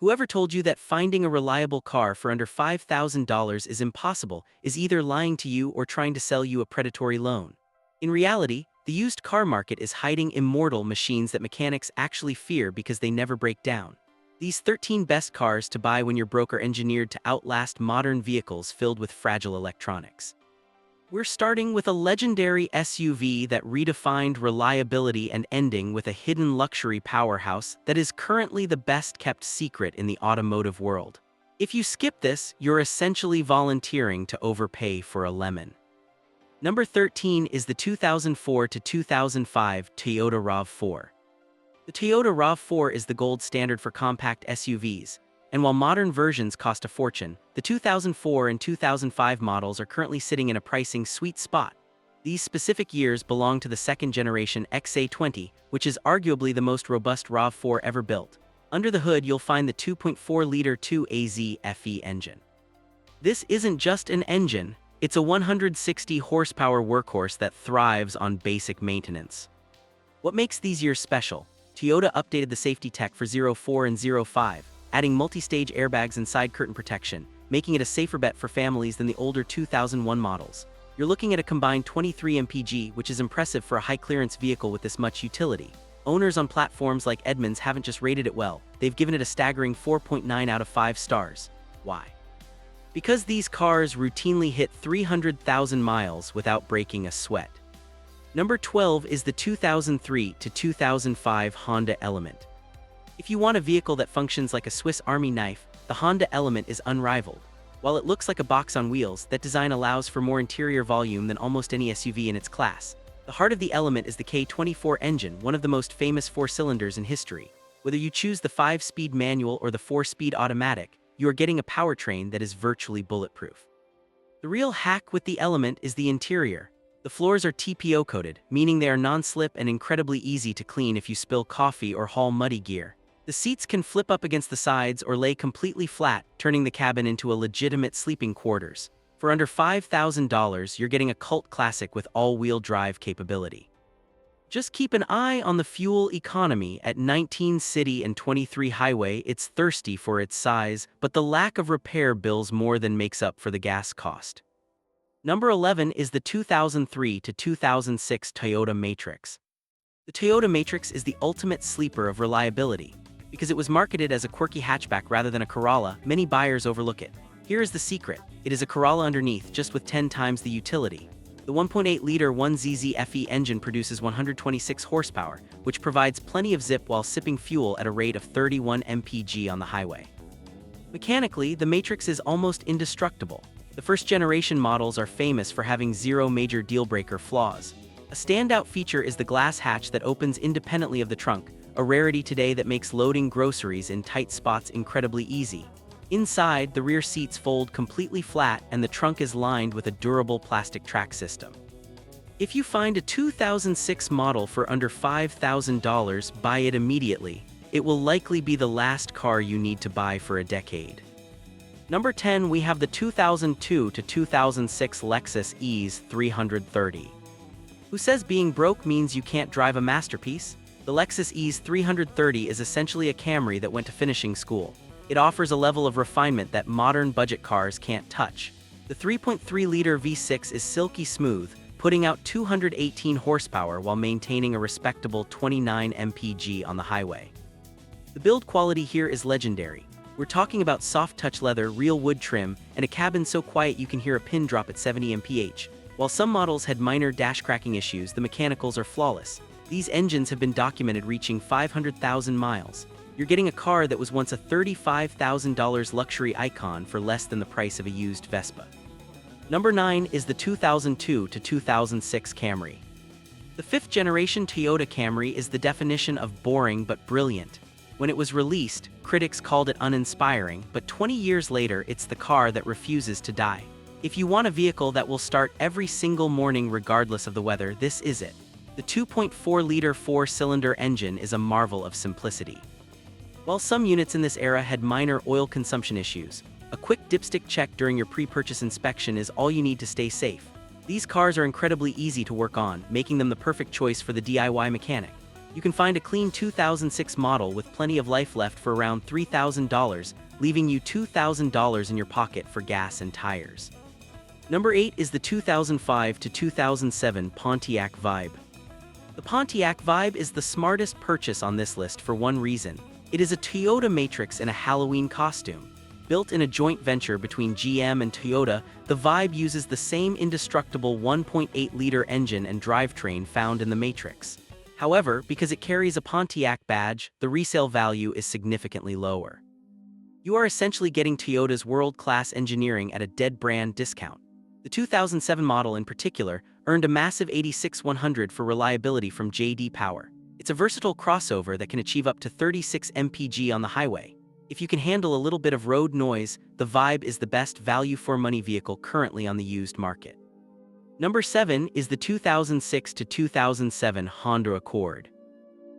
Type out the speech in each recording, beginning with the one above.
Whoever told you that finding a reliable car for under $5,000 is impossible is either lying to you or trying to sell you a predatory loan. In reality, the used car market is hiding immortal machines that mechanics actually fear because they never break down. These 13 best cars to buy when you're broke are engineered to outlast modern vehicles filled with fragile electronics. We're starting with a legendary SUV that redefined reliability and ending with a hidden luxury powerhouse that is currently the best-kept secret in the automotive world. If you skip this, you're essentially volunteering to overpay for a lemon. Number 13 is the 2004 to 2005 Toyota RAV4. The Toyota RAV4 is the gold standard for compact SUVs, and while modern versions cost a fortune, the 2004 and 2005 models are currently sitting in a pricing sweet spot. These specific years belong to the second-generation XA20, which is arguably the most robust RAV4 ever built. Under the hood, you'll find the 2.4-liter 2AZ FE engine. This isn't just an engine, it's a 160-horsepower workhorse that thrives on basic maintenance. What makes these years special? Toyota updated the safety tech for 04 and 05, adding multi-stage airbags and side curtain protection, making it a safer bet for families than the older 2001 models. You're looking at a combined 23 mpg, which is impressive for a high-clearance vehicle with this much utility. Owners on platforms like Edmunds haven't just rated it well, they've given it a staggering 4.9 out of 5 stars. Why? Because these cars routinely hit 300,000 miles without breaking a sweat. Number 12 is the 2003 to 2005 Honda Element. If you want a vehicle that functions like a Swiss Army knife, the Honda Element is unrivaled. While it looks like a box on wheels, that design allows for more interior volume than almost any SUV in its class. The heart of the Element is the K24 engine, one of the most famous four-cylinders in history. Whether you choose the 5-speed manual or the 4-speed automatic, you are getting a powertrain that is virtually bulletproof. The real hack with the Element is the interior. The floors are TPO coated, meaning they are non-slip and incredibly easy to clean if you spill coffee or haul muddy gear. The seats can flip up against the sides or lay completely flat, turning the cabin into a legitimate sleeping quarters. For under $5,000, you're getting a cult classic with all-wheel drive capability. Just keep an eye on the fuel economy. At 19 city and 23 highway, it's thirsty for its size, but the lack of repair bills more than makes up for the gas cost. Number 11 is the 2003 to 2006 Toyota Matrix. The Toyota Matrix is the ultimate sleeper of reliability. Because it was marketed as a quirky hatchback rather than a Corolla, many buyers overlook it. Here is the secret. It is a Corolla underneath, just with 10 times the utility. The 1.8-liter 1ZZ FE engine produces 126 horsepower, which provides plenty of zip while sipping fuel at a rate of 31 mpg on the highway. Mechanically, the Matrix is almost indestructible. The first-generation models are famous for having zero major deal-breaker flaws. A standout feature is the glass hatch that opens independently of the trunk, a rarity today that makes loading groceries in tight spots incredibly easy. Inside, the rear seats fold completely flat and the trunk is lined with a durable plastic track system. If you find a 2006 model for under $5,000, buy it immediately. It will likely be the last car you need to buy for a decade. Number 10, we have the 2002 to 2006 Lexus EASE 330. Who says being broke means you can't drive a masterpiece? The Lexus EASE 330 is essentially a Camry that went to finishing school. It offers a level of refinement that modern budget cars can't touch. The 3.3-liter V6 is silky smooth, putting out 218 horsepower while maintaining a respectable 29 mpg on the highway. The build quality here is legendary. We're talking about soft-touch leather, real wood trim, and a cabin so quiet you can hear a pin drop at 70 mph. While some models had minor dash cracking issues, the mechanicals are flawless. These engines have been documented reaching 500,000 miles. You're getting a car that was once a $35,000 luxury icon for less than the price of a used Vespa. Number 9 is the 2002 to 2006 Camry. The fifth-generation Toyota Camry is the definition of boring but brilliant. When it was released, critics called it uninspiring, but 20 years later, it's the car that refuses to die. If you want a vehicle that will start every single morning regardless of the weather, this is it. The 2.4-liter 4-cylinder engine is a marvel of simplicity. While some units in this era had minor oil consumption issues, a quick dipstick check during your pre-purchase inspection is all you need to stay safe. These cars are incredibly easy to work on, making them the perfect choice for the DIY mechanic. You can find a clean 2006 model with plenty of life left for around $3,000, leaving you $2,000 in your pocket for gas and tires. Number 8 is the 2005 to 2007 Pontiac Vibe. The Pontiac Vibe is the smartest purchase on this list for one reason. It is a Toyota Matrix in a Halloween costume. Built in a joint venture between GM and Toyota, the Vibe uses the same indestructible 1.8-liter engine and drivetrain found in the Matrix. However, because it carries a Pontiac badge, the resale value is significantly lower. You are essentially getting Toyota's world-class engineering at a dead brand discount. The 2007 model in particular earned a massive 86-100 for reliability from J.D. Power. It's a versatile crossover that can achieve up to 36 mpg on the highway. If you can handle a little bit of road noise, the Vibe is the best value-for-money vehicle currently on the used market. Number 7 is the 2006 to 2007 Honda Accord.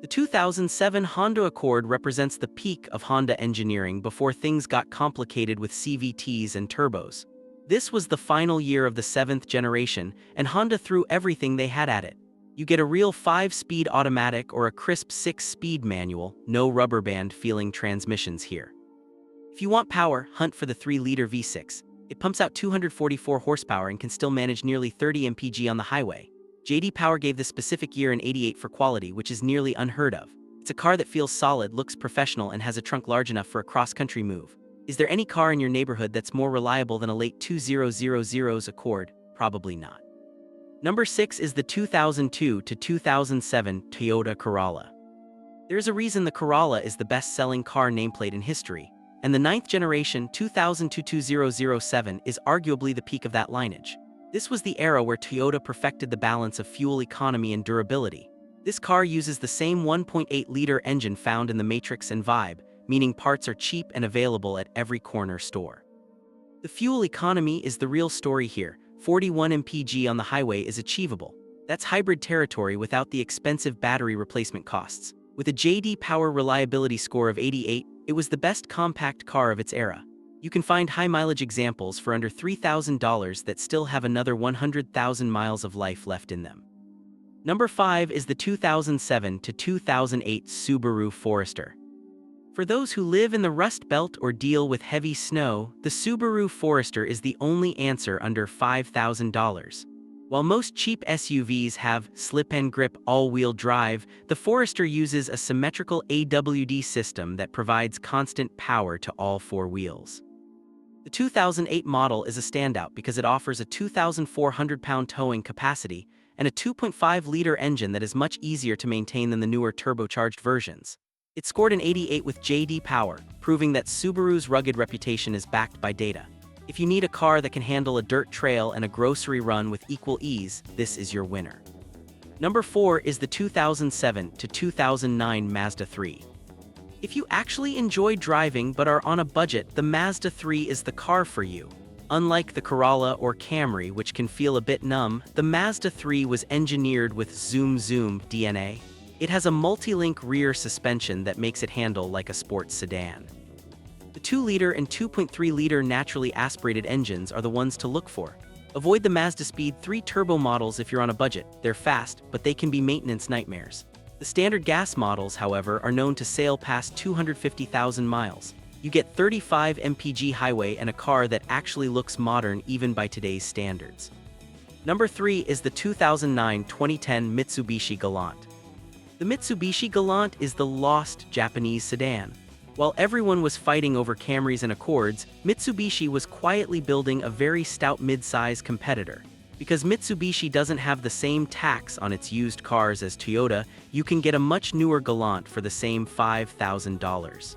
The 2007 Honda Accord represents the peak of Honda engineering before things got complicated with CVTs and turbos. This was the final year of the 7th generation, and Honda threw everything they had at it. You get a real 5-speed automatic or a crisp 6-speed manual, no rubber band feeling transmissions here. If you want power, hunt for the 3-liter V6. It pumps out 244 horsepower and can still manage nearly 30 mpg on the highway. J.D. Power gave this specific year an 88 for quality, which is nearly unheard of. It's a car that feels solid, looks professional, and has a trunk large enough for a cross-country move. Is there any car in your neighborhood that's more reliable than a late 2000's Accord? Probably not. Number 6 is the 2002 to 2007 Toyota Corolla. There's a reason the Corolla is the best-selling car nameplate in history, and the 9th generation 2000 to 2007 is arguably the peak of that lineage. This was the era where Toyota perfected the balance of fuel economy and durability. This car uses the same 1.8-liter engine found in the Matrix and Vibe, meaning parts are cheap and available at every corner store. The fuel economy is the real story here. 41 mpg on the highway is achievable. That's hybrid territory without the expensive battery replacement costs. With a J.D. Power reliability score of 88, it was the best compact car of its era. You can find high-mileage examples for under $3,000 that still have another 100,000 miles of life left in them. Number 5 is the 2007 to 2008 Subaru Forester. For those who live in the Rust Belt or deal with heavy snow, the Subaru Forester is the only answer under $5,000. While most cheap SUVs have slip-and-grip all-wheel drive, the Forester uses a symmetrical AWD system that provides constant power to all 4 wheels. The 2008 model is a standout because it offers a 2,400-pound towing capacity and a 2.5-liter engine that is much easier to maintain than the newer turbocharged versions. It scored an 88 with J.D. Power, proving that Subaru's rugged reputation is backed by data. If you need a car that can handle a dirt trail and a grocery run with equal ease, this is your winner. Number 4 is the 2007 to 2009 Mazda 3. If you actually enjoy driving but are on a budget, the Mazda 3 is the car for you. Unlike the Corolla or Camry, which can feel a bit numb, the Mazda 3 was engineered with Zoom Zoom DNA. It has a multi-link rear suspension that makes it handle like a sports sedan. The 2-liter and 2.3-liter naturally aspirated engines are the ones to look for. Avoid the Mazda Speed 3 turbo models if you're on a budget. They're fast, but they can be maintenance nightmares. The standard gas models, however, are known to sail past 250,000 miles. You get 35 mpg highway and a car that actually looks modern even by today's standards. Number 3 is the 2009-2010 Mitsubishi Galant. The Mitsubishi Galant is the lost Japanese sedan. While everyone was fighting over Camrys and Accords, Mitsubishi was quietly building a very stout mid-size competitor. Because Mitsubishi doesn't have the same tax on its used cars as Toyota, you can get a much newer Galant for the same $5,000.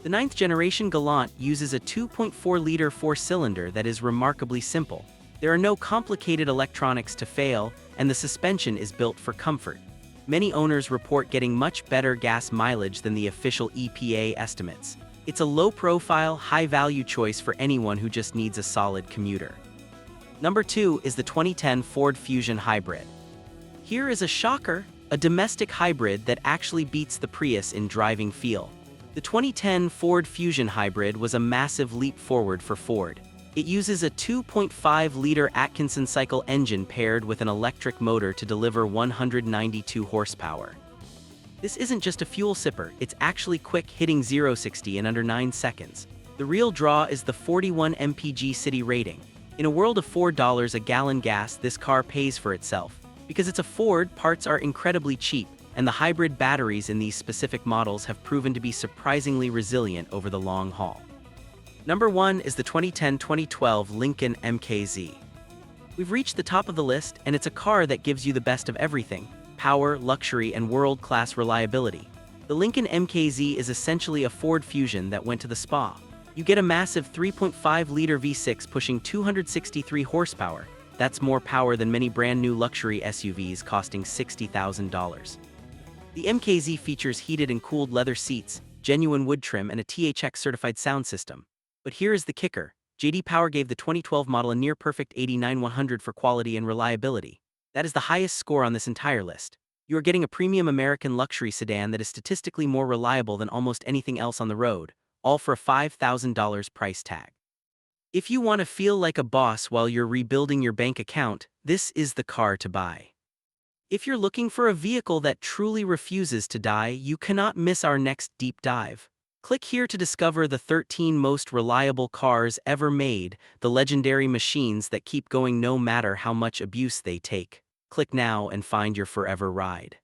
The 9th generation Galant uses a 2.4-liter 4-cylinder that is remarkably simple. There are no complicated electronics to fail, and the suspension is built for comfort. Many owners report getting much better gas mileage than the official EPA estimates. It's a low-profile, high-value choice for anyone who just needs a solid commuter. Number 2 is the 2010 Ford Fusion Hybrid. Here is a shocker, a domestic hybrid that actually beats the Prius in driving feel. The 2010 Ford Fusion Hybrid was a massive leap forward for Ford. It uses a 2.5-liter Atkinson cycle engine paired with an electric motor to deliver 192 horsepower. This isn't just a fuel sipper, it's actually quick, hitting 0-60 in under 9 seconds. The real draw is the 41 mpg city rating. In a world of $4 a gallon gas, this car pays for itself. Because it's a Ford, parts are incredibly cheap, and the hybrid batteries in these specific models have proven to be surprisingly resilient over the long haul. Number 1 is the 2010-2012 Lincoln MKZ. We've reached the top of the list, and it's a car that gives you the best of everything: power, luxury, and world-class reliability. The Lincoln MKZ is essentially a Ford Fusion that went to the spa. You get a massive 3.5-liter V6 pushing 263 horsepower. That's more power than many brand-new luxury SUVs costing $60,000. The MKZ features heated and cooled leather seats, genuine wood trim, and a THX-certified sound system. But here is the kicker. J.D. Power gave the 2012 model a near-perfect 89/100 for quality and reliability. That is the highest score on this entire list. You are getting a premium American luxury sedan that is statistically more reliable than almost anything else on the road, all for a $5,000 price tag. If you want to feel like a boss while you're rebuilding your bank account, this is the car to buy. If you're looking for a vehicle that truly refuses to die, you cannot miss our next deep dive. Click here to discover the 13 most reliable cars ever made, the legendary machines that keep going no matter how much abuse they take. Click now and find your forever ride.